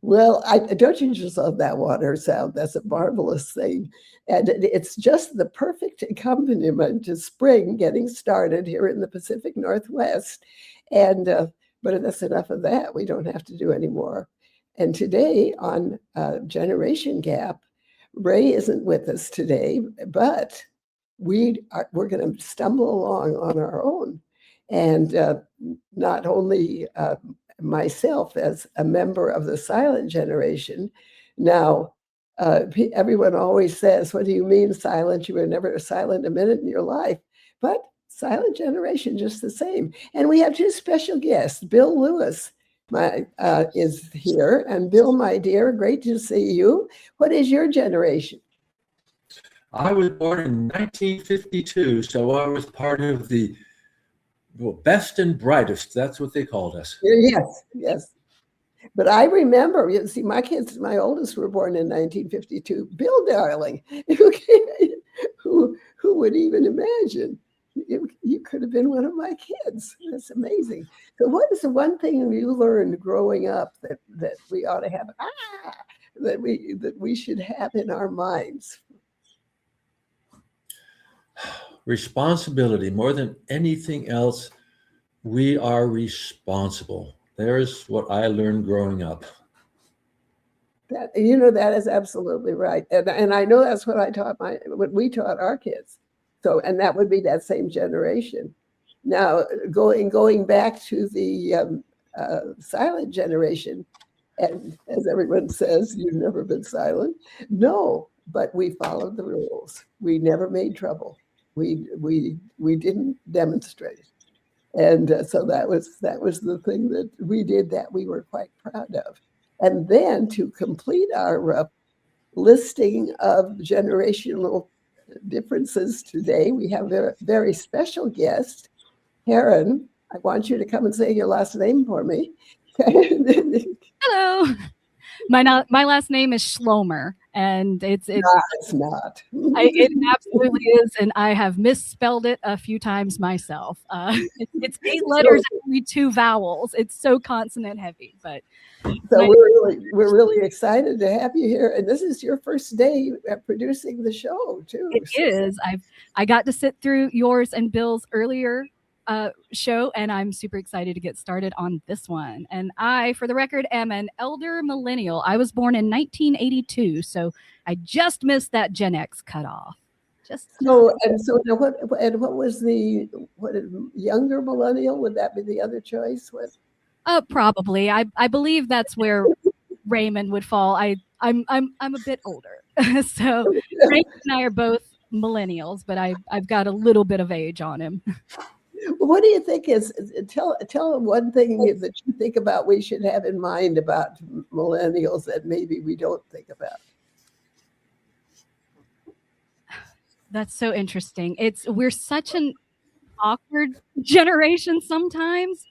Well, don't you just love that water sound? That's a marvelous thing. And it's just the perfect accompaniment to spring getting started here in the Pacific Northwest. And but that's enough of that. We don't have to do any more. And today on Generation Gap, Ray isn't with us today, but we're going to stumble along on our own. And not only myself as a member of the silent generation. Now, everyone always says, what do you mean silent? You were never silent a minute in your life. But silent generation, just the same. And we have two special guests. Bill Lewis is here. And Bill, my dear, great to see you. What is your generation? I was born in 1952, so I was part of the best and brightest. That's what they called us. Yes, yes. But I remember, you see, my kids, my oldest were born in 1952. Bill, darling, who would even imagine you could have been one of my kids? That's amazing. So what is the one thing you learned growing up that we ought to have, that we should have in our minds? Responsibility. More than anything else, we are responsible. There's what I learned growing up. That is absolutely right, and I know that's what we taught our kids. So, and that would be that same generation. Now, going back to the silent generation, and as everyone says, you've never been silent. No, but we followed the rules. We never made trouble. We didn't demonstrate, and so that was the thing that we did that we were quite proud of. And then to complete our listing of generational differences today, we have a very special guest, Karen. I want you to come and say your last name for me. Hello. My last name is Schlomer, and it's not. It absolutely is, and I have misspelled it a few times myself. It's 8 letters and only 2 vowels. It's so consonant heavy, but so we're really excited to have you here, and this is your first day producing the show too. It is. I got to sit through yours and Bill's earlier show, and I'm super excited to get started on this one. And I, for the record, am an elder millennial. I was born in 1982, so I just missed that Gen X cutoff. What was the younger millennial? Would that be the other choice? Probably. I believe that's where Raymond would fall. I'm a bit older, so Raymond and I are both millennials, but I've got a little bit of age on him. Well, what do you think tell one thing that you think about we should have in mind about millennials that maybe we don't think about? That's so interesting. We're such an awkward generation sometimes.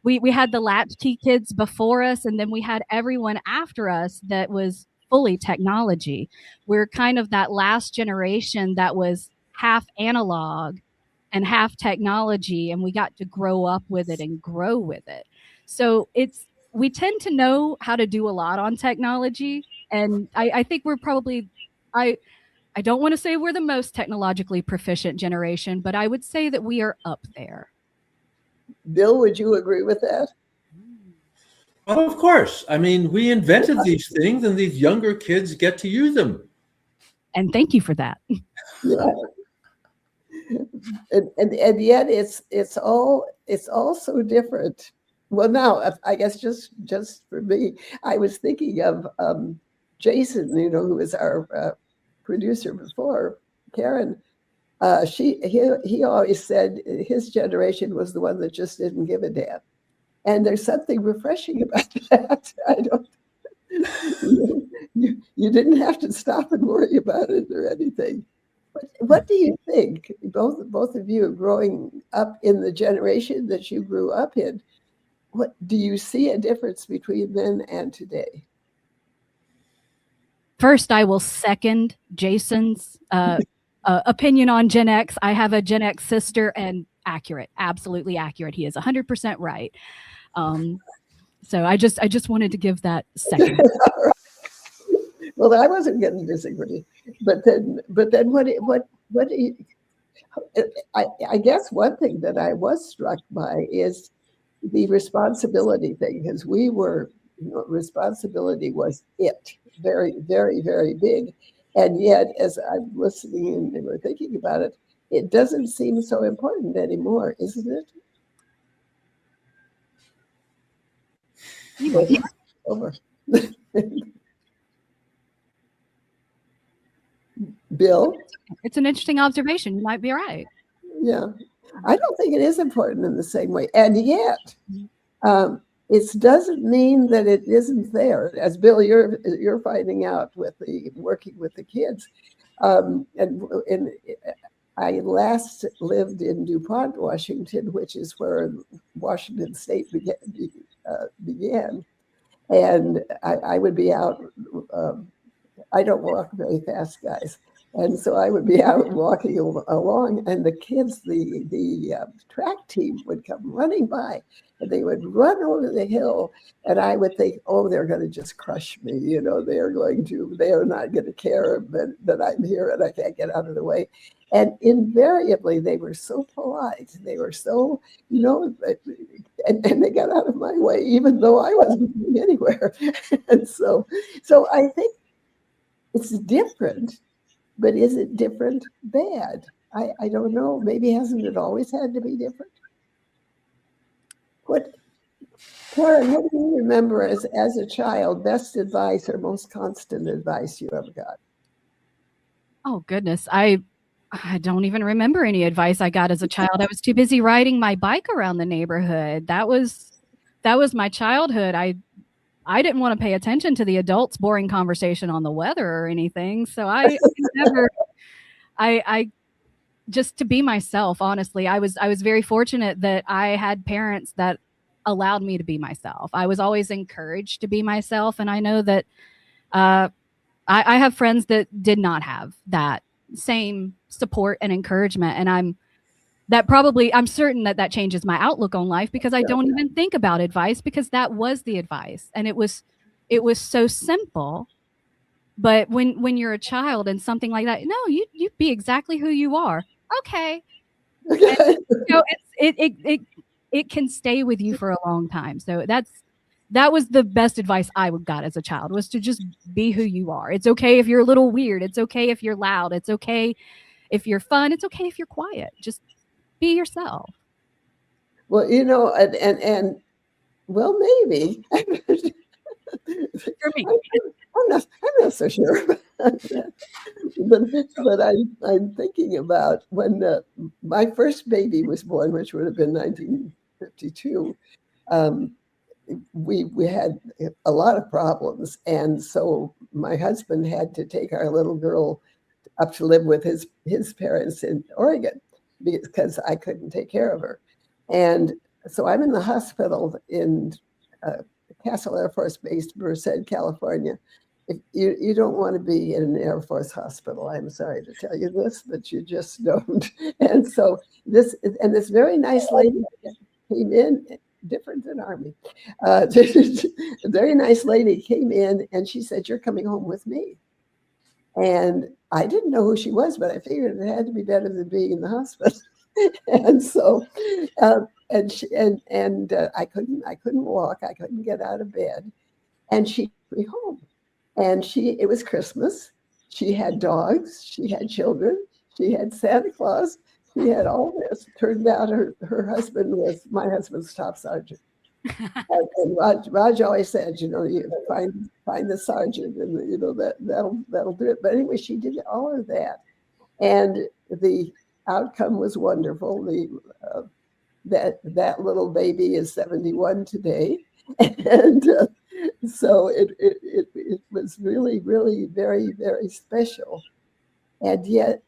We had the latchkey kids before us, and then we had everyone after us that was fully technology. We're kind of that last generation that was half analog and half technology, and we got to grow up with it and grow with it. So we tend to know how to do a lot on technology, and I think we're probably I don't want to say we're the most technologically proficient generation, but I would say that we are up there. Bill, would you agree with that? Well, of course. I mean, we invented these things, and these younger kids get to use them. And thank you for that. Yeah. And yet it's all so different. Well, now I guess just for me, I was thinking of Jason, who was our producer before Karen. He always said his generation was the one that just didn't give a damn, and there's something refreshing about that. You didn't have to stop and worry about it or anything. What do you think, both of you growing up in the generation that you grew up in, what do you see a difference between then and today? First, I will second Jason's opinion on Gen X. I have a Gen X sister, and accurate, absolutely accurate. He is 100% right. So I just wanted to give that second. Well, I wasn't going to disagree, but then what do you, I guess one thing that I was struck by is the responsibility thing, because we were, responsibility was it very, very, very big. And yet, as I'm listening and we're thinking about it, it doesn't seem so important anymore, isn't it? Over. Bill? It's an interesting observation. You might be right. Yeah. I don't think it is important in the same way. And yet, it doesn't mean that it isn't there. As Bill, you're finding out with working with the kids. And I last lived in DuPont, Washington, which is where Washington State began. And I would be out. I don't walk very fast, guys. And so I would be out walking along, and the kids, the track team would come running by, and they would run over the hill, and I would think, oh, they're going to just crush me. They are not going to care that I'm here and I can't get out of the way. And invariably, they were so polite. They were so, and they got out of my way, even though I wasn't going anywhere. And so I think it's different. But is it different bad? I don't know. Maybe hasn't it always had to be different? Karen, what do you remember as a child, best advice or most constant advice you ever got? Oh, goodness. I don't even remember any advice I got as a child. I was too busy riding my bike around the neighborhood. That was my childhood. I didn't want to pay attention to the adults' boring conversation on the weather or anything. So I just to be myself, honestly, I was very fortunate that I had parents that allowed me to be myself. I was always encouraged to be myself. And I know that I have friends that did not have that same support and encouragement. And I'm certain that changes my outlook on life, because I don't even think about advice, because that was the advice. And it was so simple. But when you're a child and something like that, no, you be exactly who you are. Okay. And, it can stay with you for a long time. So that was the best advice I got as a child, was to just be who you are. It's okay if you're a little weird. It's okay if you're loud. It's okay if you're fun. It's okay if you're quiet. Just be yourself. Well, and well, maybe. For me. I'm not so sure about that. But I'm thinking about when my first baby was born, which would have been 1952. We had a lot of problems, and so my husband had to take our little girl up to live with his parents in Oregon, because I couldn't take care of her. And so I'm in the hospital in Castle Air Force Base, Merced, California. If you don't want to be in an Air Force hospital, I'm sorry to tell you this, but you just don't. And so this very nice lady came in, different than Army. A very nice lady came in, and she said, "You're coming home with me." And I didn't know who she was, but I figured it had to be better than being in the hospital. And so, I couldn't walk. I couldn't get out of bed, and she took me home. And it was Christmas. She had dogs. She had children. She had Santa Claus. She had all this. Turned out her husband was my husband's staff sergeant. And Raj always said, you find the sergeant, and that'll do it. But anyway, she did all of that, and the outcome was wonderful. That little baby is 71 today, and so it was really, really very, very special. And yet,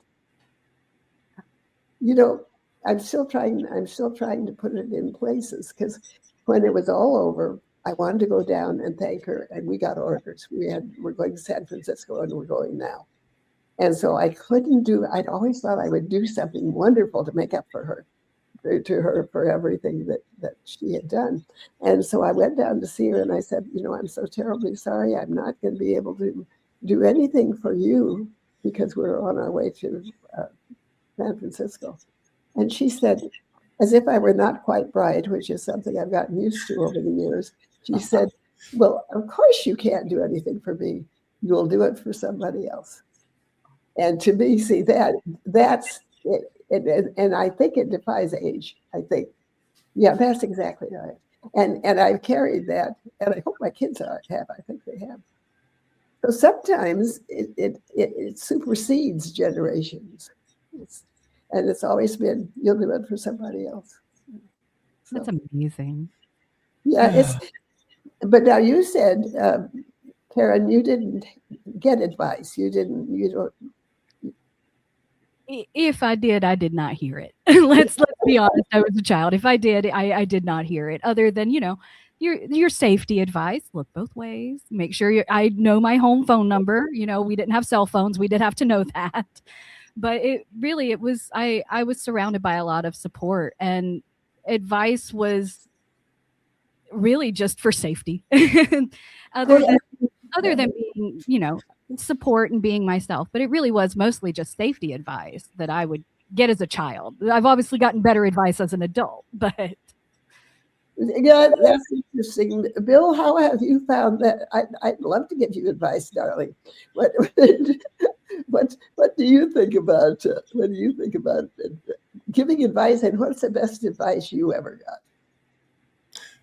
I'm still trying to put it in places, because when it was all over, I wanted to go down and thank her, and we got orders. We're going to San Francisco, and we're going now. And so I couldn't I'd always thought I would do something wonderful to make up for her to her for everything that she had done. And so I went down to see her and I said, I'm so terribly sorry. I'm not going to be able to do anything for you because we're on our way to San Francisco. And she said, as if I were not quite bright, which is something I've gotten used to over the years, she said, well, of course you can't do anything for me. You'll do it for somebody else. And to me, see, that's it. And I think it defies age. I think, yeah, that's exactly right. And I've carried that, and I hope my kids have. I think they have. So sometimes it supersedes generations. And it's always been, you'll do it for somebody else. So, That's amazing. Yeah, but now you said, Karen, you didn't get advice. You don't. If I did, I did not hear it. Let's be honest. I was a child. If I did, I did not hear it. Other than your safety advice. Look both ways. Make sure I know my home phone number. We didn't have cell phones. We did have to know that. But it was I was surrounded by a lot of support, and advice was really just for safety. other than being, support and being myself. But it really was mostly just safety advice that I would get as a child. I've obviously gotten better advice as an adult, but. Yeah, that's interesting. Bill, how have you found that? I'd love to give you advice, darling. What do you think about what do you think about giving advice, and what's the best advice you ever got?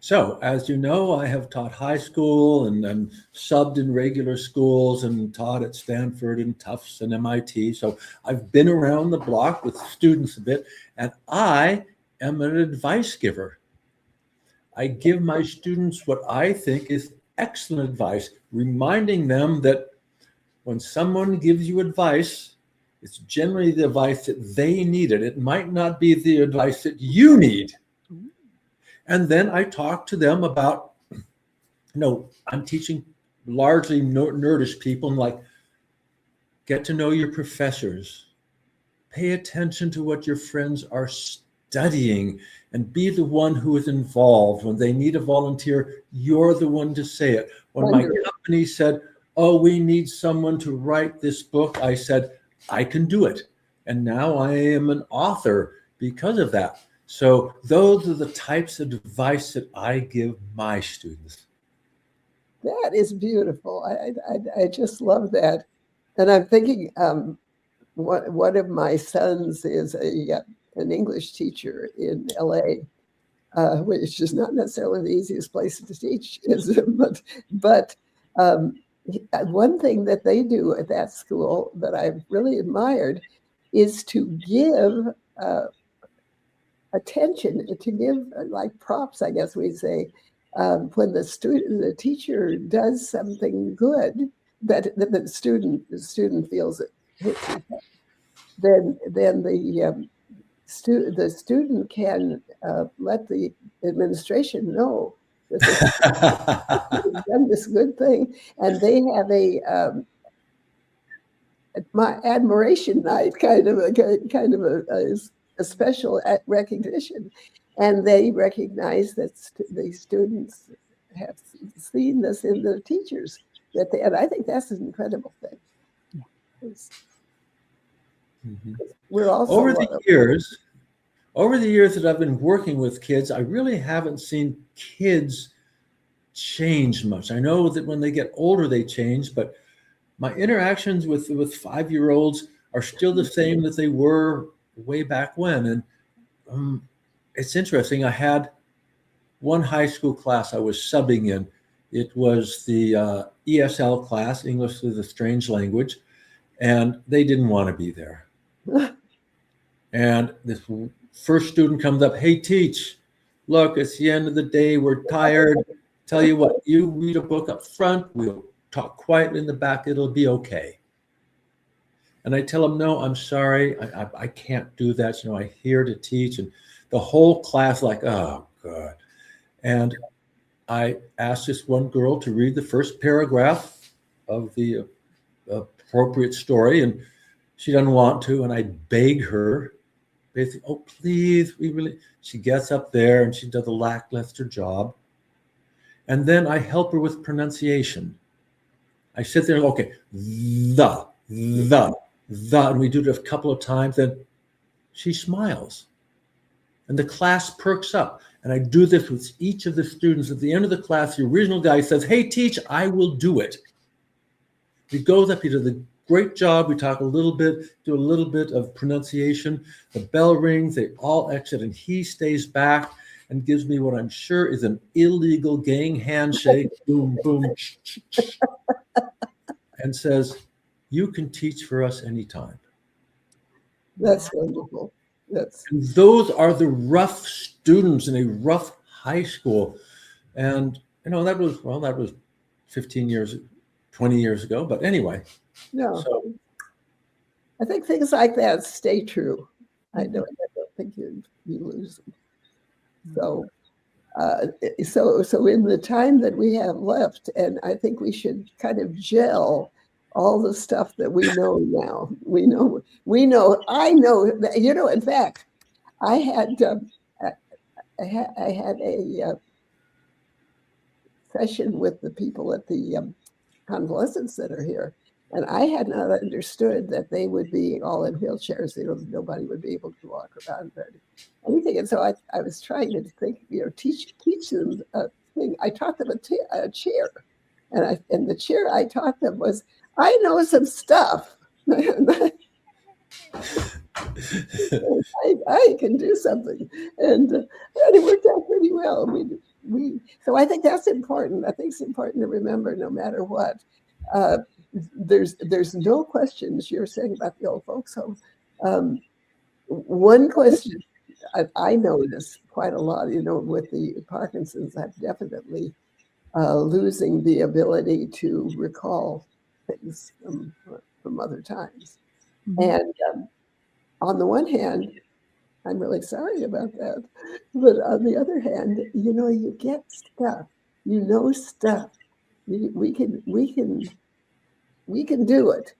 So, as you know, I have taught high school and subbed in regular schools and taught at Stanford and Tufts and MIT. So I've been around the block with students a bit, and I am an advice giver. I give my students what I think is excellent advice, reminding them that when someone gives you advice, it's generally the advice that they needed. It might not be the advice that you need. And then I talk to them about, I'm teaching largely nerdish people, and like, get to know your professors. Pay attention to what your friends are studying, and be the one who is involved. When they need a volunteer, you're the one to say it. When my company said, oh, we need someone to write this book, I said, I can do it. And now I am an author because of that. So those are the types of advice that I give my students. That is beautiful. I just love that. And I'm thinking one of my sons is an English teacher in LA, which is not necessarily the easiest place to teach, but one thing that they do at that school that I've really admired is to give attention, to give like props, I guess we'd say, when the teacher does something good that the student feels it hits his head, then the student can let the administration know that they've done this good thing, and they have my admiration night, kind of a special recognition, and they recognize that the students have seen this in the teachers, and I think that's an incredible thing. Mm-hmm. We're also over the years that I've been working with kids, I really haven't seen kids change much. I know that when they get older, they change, but my interactions with 5-year-olds are still the same that they were way back when. And it's interesting. I had one high school class I was subbing in. It was the ESL class, English as a Strange Language, and they didn't want to be there. And this first student comes up, hey, teach, look, it's the end of the day. We're tired. Tell you what, you read a book up front. We'll talk quietly in the back. It'll be okay. And I tell them, no, I'm sorry. I can't do that. I'm here to teach. And the whole class like, oh, God. And I asked this one girl to read the first paragraph of the appropriate story, and she doesn't want to. And I beg her. basically, oh, please, she gets up there and she does a lackluster job. And then I help her with pronunciation. I sit there and okay, the, and we do it a couple of times, and she smiles. And the class perks up. And I do this with each of the students. At the end of the class, the original guy says, hey, teach, I will do it. He goes up, he does a great job. We talk a little bit, do a little bit of pronunciation. The bell rings, they all exit, and he stays back and gives me what I'm sure is an illegal gang handshake, boom, boom, and says, you can teach for us anytime. That's wonderful. And those are the rough students in a rough high school. And, that was 15 years, 20 years ago. But anyway. No, so, I think things like that stay true. I don't think you lose them. So in the time that we have left, and I think we should kind of gel all the stuff that we know now. I know that, in fact, I had a session with the people at the convalescent center here, and I had not understood that they would be all in wheelchairs. Nobody would be able to walk around or anything. And so I was trying to think, teach them a thing. I taught them a chair, and the chair I taught them was, I know some stuff. I can do something, and it worked out pretty well. So I think that's important. I think it's important to remember, no matter what. There's no questions you're saying about the old folks home. One question I notice quite a lot, with the Parkinson's, I'm definitely losing the ability to recall things from other times. Mm-hmm. And on the one hand, I'm really sorry about that. But on the other hand, you get stuff, stuff. We can do it.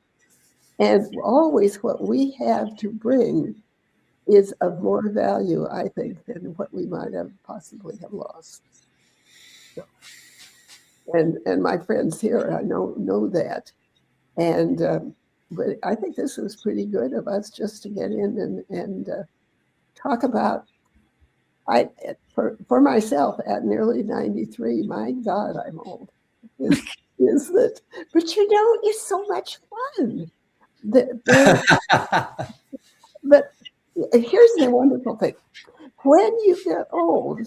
And always what we have to bring is of more value, I think, than what we might have possibly have lost. So, and my friends here, I know that. And but I think this was pretty good of us just to get in and talk about. For myself at nearly 93, my God, I'm old. Is that? But it's so much fun. But here's the wonderful thing: when you get old,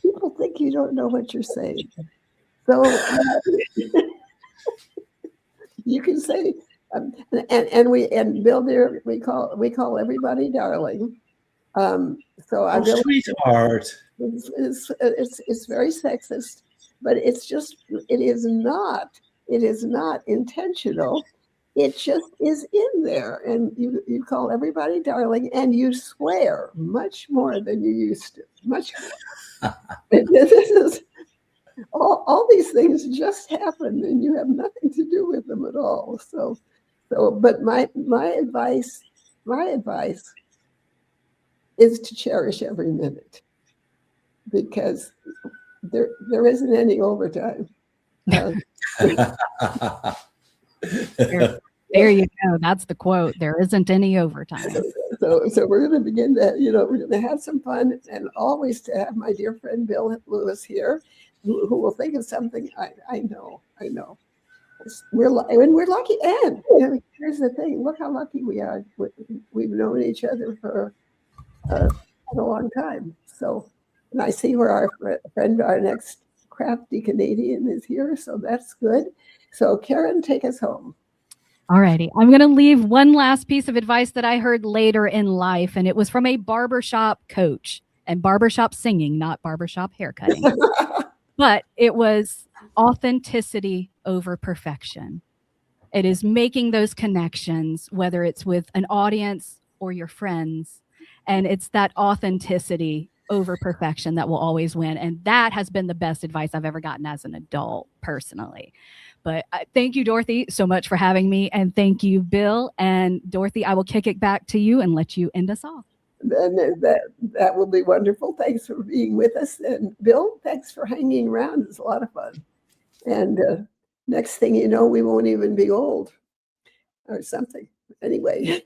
people think you don't know what you're saying. So you can say, and Bill, dear, we call everybody darling. So I'm really, sweetheart. It's very sexist, but it is not intentional. It just is in there, and you call everybody darling, and you swear much more than you used to. Much more. This is all these things just happen, and you have nothing to do with them at all. So, but my advice is to cherish every minute, because there isn't any overtime. There you go. That's the quote. There isn't any overtime. So we're going to begin to, we're going to have some fun, and always to have my dear friend Bill Lewis here, who will think of something. I know. We're lucky, and here's the thing. Look how lucky we are. We've known each other for a long time. So, and I see where our friend, our next crafty Canadian, is here. So that's good. So Karen, take us home. All righty. I'm going to leave one last piece of advice that I heard later in life, and it was from a barbershop coach, and barbershop singing, not barbershop haircutting. But it was authenticity over perfection. It is making those connections, whether it's with an audience or your friends, and it's that authenticity over perfection that will always win. And that has been the best advice I've ever gotten as an adult, personally. But thank you, Dorothy, so much for having me. And thank you, Bill. And Dorothy, I will kick it back to you and let you end us off. then that will be wonderful. Thanks for being with us. And Bill, thanks for hanging around. It's a lot of fun. And next thing you know, we won't even be old or something. Anyway,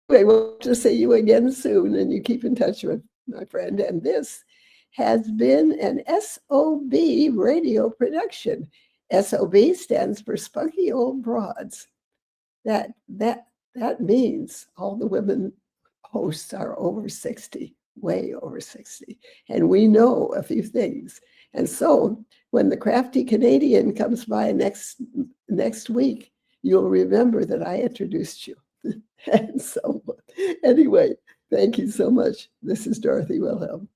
we'll just see you again soon, and you keep in touch with my friend. And this has been an SOB radio production. SOB stands for Spunky Old Broads. That means all the women hosts are over 60, way over 60. And we know a few things. And so when the crafty Canadian comes by next week, you'll remember that I introduced you. And so anyway, thank you so much. This is Dorothy Wilhelm.